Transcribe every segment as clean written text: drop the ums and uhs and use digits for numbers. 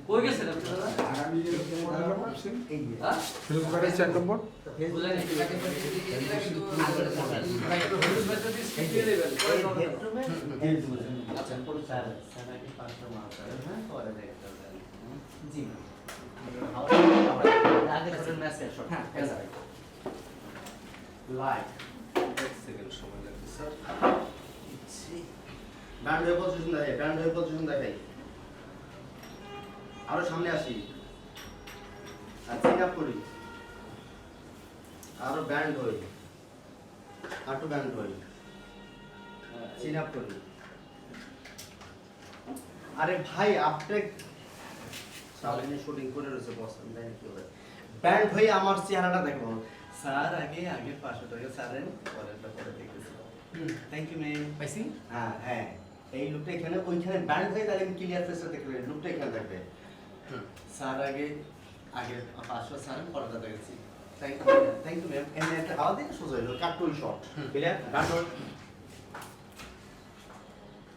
কই গেছেন আপনি দাদা? আগামী এই যে হ্যাঁ? ফেসবুকের 4 নম্বর বুঝলেন কি? এটা কিন্তু দিয়ে দেবেন। পরে কথা হবে। আচ্ছা পুরো স্যার নাকি 5টা মাস হ্যাঁ পরে দেখতে হবে জি আগে ধরুন মেসেজ শট হ্যাঁ লাইট এক সেকেন্ড সময় লাগবে স্যার। ব্যান্ড হয়ে পজিশন দেখাই আরো সামনে আসি আর চেক আপ করি আরো ব্যান্ড হই আরো ব্যান্ড হই চেক আপ করি আরে ভাই আপনি সামনে শুটিং করে রয়েছে বস দেন কি হবে ব্যান্ড হই আমার চেহারাটা দেখো স্যার আগে 500 টাকা স্যারের পরেরটা পরে দেখতেছি থ্যাংক ইউ ম্যাম পাইছি? হ্যাঁ হ্যাঁ এই লুকটা এখানে ওইখানে ব্যান্ড হয়ে তাহলে ক্লিয়ার ফেসটা দেখবে লুকটা এখানে থাকবে স্যার আগে 500 স্যার পরেরটা দেখেছি থ্যাংক ইউ ম্যাম এন্ড একটা আওয়াজ দিন সোজা হলো কাটুই শট ক্লিয়ার ব্যান্ড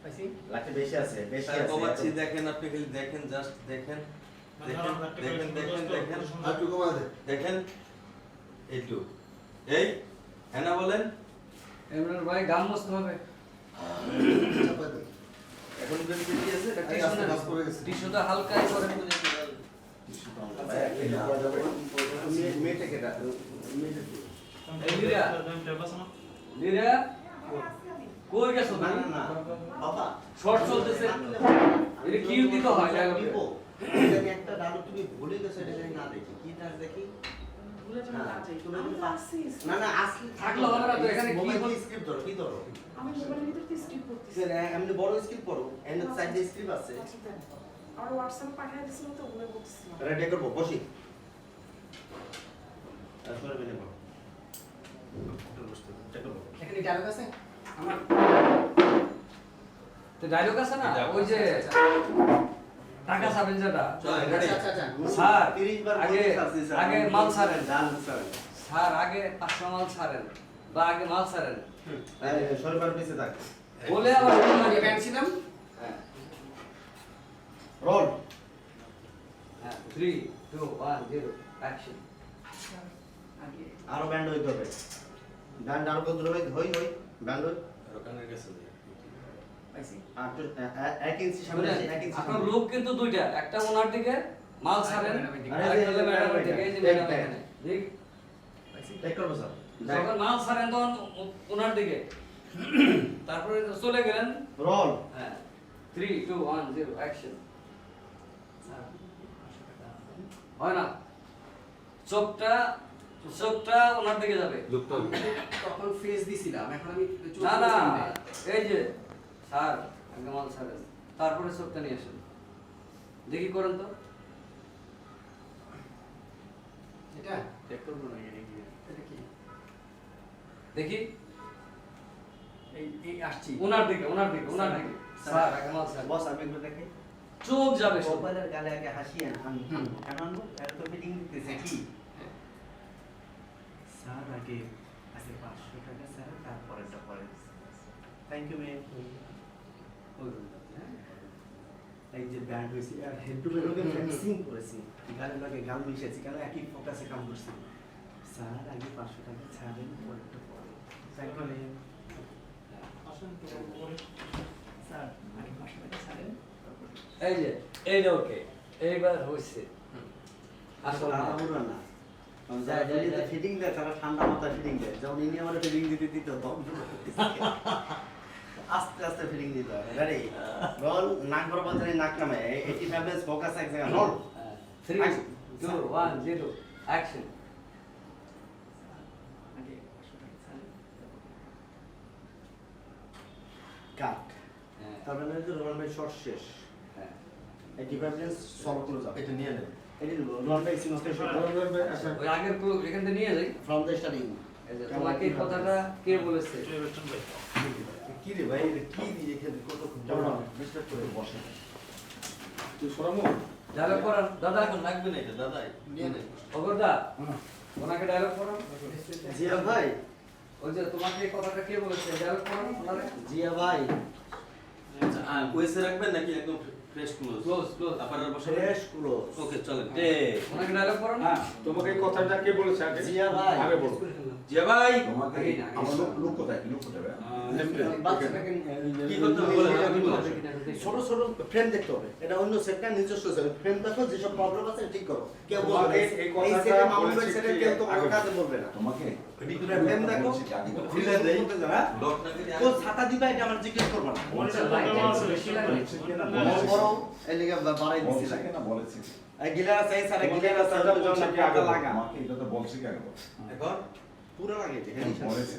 পাইছি? লাগতে বেশি আছে স্যার কমাচ্ছি, দেখেন আপনি খালি দেখেন, জাস্ট দেখেন একটু কমা দে দেখেন এইটু এই হ্যাঁ না বলেন। ইমরান ভাই গাম মস্ত হবে। এখন বের কি আছে এটা এই আস্তে কাজ করে গেছে টিস্যুটা হালকা করে বুঝে মেয়েটাকে এই লিরা লিরা কই গেছো না তুমি? না না বাবা শর্ট চলতেছে। এটা কি দিতে হয় ডায়লগে? আমি একটা ডায়লগ তুমি ভুলে গেছো এটা জানি না দেখি কি ডাক দেখি না না আসলে থাকলো হবে না তো এখানে কি মোবাইল স্ক্রিপ্ট ধরো কি ধরো আমি মোবাইলের ভিতর দিয়ে স্ক্রিপ্ট করতেছি স্যার এমনি বড় স্ক্রিপ্ট পড়ো এন্ড সাইড দিয়ে স্ক্রিপ্ট আছে আর হোয়াটসঅ্যাপ পাঠিয়ে দিছিল তো ওগুলো বলতেছিলাম রেডি করব বসি আসলে বেনে বলো এখানে ডায়লগ আছে আমার তো ডায়লগ আছে না ওই যে টাকা ছাড়েন যেটা আচ্ছা স্যার 30 বার আগে বলতে স্যার আগে মাল ছাড়েন জান স্যার স্যার আগে 500 মাল ছাড়েন বা আগে মাল ছাড়েন সরকার পিছে থাক বলে আবার আমি ব্যাংছিলাম হ্যাঁ রোল হ্যাঁ 3 2 1 0 অ্যাকশন আগে আরো ব্যান্ড হইতে হবে ব্যান্ড আরো কত হই হই হই ব্যান্ড হই ওখানে গেছে পাইছি আর তো 1 ইঞ্চি সামনে আছে 1 ইঞ্চি আপনার লোক কিন্তু দুইটা একটা ওনার দিকে মাল ছাড়েন আরে আরেকটা হলো ম্যাডামের দিকে এই যে ম্যাডাম এখানে ঠিক টেক করব স্যার যখন মাল ছাড়েন তখন ওনার দিকে তারপরে চলে গেলেন রোল হ্যাঁ 3 2 1 0 অ্যাকশন হয় না চোখটা চোখটা ওনার দিকে যাবে লুকটা তখন ফেস দিছিলাম এখন আমি চোখ না না দিছি না। এই যে স্যার আগে মাল ছাড়েন তারপরে চোখটা নিয়ে আসেন দেখি করেন তো এটা চেক করব না এখানে গিয়ে এটা কি দেখি এই আসছি ওনার দিকে স্যার আগে মাল ছাড়েন বস আমি একটু দেখি চোখ যাবে শুধু। মোবাইলের গালে আগে হাসিয়েন আমি কেন আনবো এর তো ফিটিং দিতেছে কি স্যার আগে আছে 500 টাকা স্যার তারপরেটা পরে থ্যাংক ইউ ম্যাম এই যে ব্যান্ড হয়েছে আর head to head okay flexing করেছি গালে লাগে গাল মিশাইছি কারণ একই ফোকাসে কাম করছি স্যার আগে 500 টাকা ছাড়েন পরেরটা পরে থ্যাংক ইউ ম্যাম স্যার আগে 500 টাকা ছাড়েন এই যে এইটা ওকে এইবার হইছে আসলে আলাদা না যাই যাই ফিটিং দেয় তারা ঠান্ডা মাথায় ফিটিং দেয় যেমন ইনি আমার ফিটিং দিতে দিত আস্তে আস্তে ফিটিং দিতে হবে রেডি রোল নাক বরাবর ধরে নাক নামে 85 বেস ফোকাস এক জায়গা রোল 3 2 1 0 অ্যাকশন আগে 500 টাকা ছাড়েন, কাট হ্যাঁ তারপরে যে রোল বাই শর্ট শেষ হ্যাঁ 85 বেস সলভ করে যাবে এটা নিয়ে নেন এটি রোল বাই সিনোস্টেশন ওই আগের এখান থেকে নিয়ে যাই ফ্রম দ্য স্টার্টিং এই যে তোমাকে এই কথাটা কে বলেছে কি রে ভাই এটা কি দিয়ে এখানে কতক্ষণ চলো মিস্টার করে বসে তুই সরামো ডায়লগ করান দাদা এখন লাগবে না এটা দাদা নিয়ে নেন অগরদা ওনাকে ডায়লগ করান জিয়া ভাই ওই যে তোমাকে এই কথাটা কে বলেছে ডায়লগ করান ওনারে জিয়া ভাই আচ্ছা কোয়েসে রাখবেন নাকি একদম ফ্রেশ ক্লোজ ক্লোজ ক্লোজ। আপনারা বসে ফ্রেশ ক্লোজ। ওকে চলেন টে ওনাকে ডায়লগ করো না। হ্যাঁ তোমাকে এই কথাটা কে বলেছে আগে জিয়া ভাই। আগে বলো জিয়া ভাই তোমাকে আগেই না, আমার লোক কোথায় লোক কোথায় ভাই? বাচ্চাটাকে কি করতে হবে বলেন, আমি বলবো। ছোট ছোট ফ্রেম দেখতে হবে। এটা অন্য সেটটা নিজস্ব সেট। ফ্রেম দেখো যেসব প্রবলেম আছে ঠিক করো। কেউ বলবে তোমাকে না, এই এই কথাটা সেটে মামুন ভাই বলেছে সেটে কে কেউ তো আগে? কাজে বলবে না। তোমাকে ভিতরে ফ্রেম দেখো। খুলে দেই হ্যাঁ? লকটা কি ও ছাতা দিবা এটা আমার জিজ্ঞেস করবা না। মনিটর লাইট বেশি লাগে। বড় এই লিগে বাড়াই দিছি বলছে লাগে। কিনা বলেছে এই গিলার আছে এই সারা গিলার আছে তোমাকে ওটা বলছে জন্য কি আগে? পাতা লাগা। আমাকে এটা তো বলছে কি আগে এখন পুরো লাগাইছে হ্যাঁ বলেছে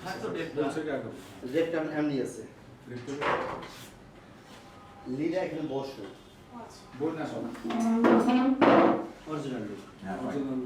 থাকতো ডেটটা বলছে কি আগে রেটটা এমনি আছে। লিডা এখানে বসো। আচ্ছা বল না শোনা অরিজিনাল লিড। হ্যাঁ ভাই। অরিজিনাল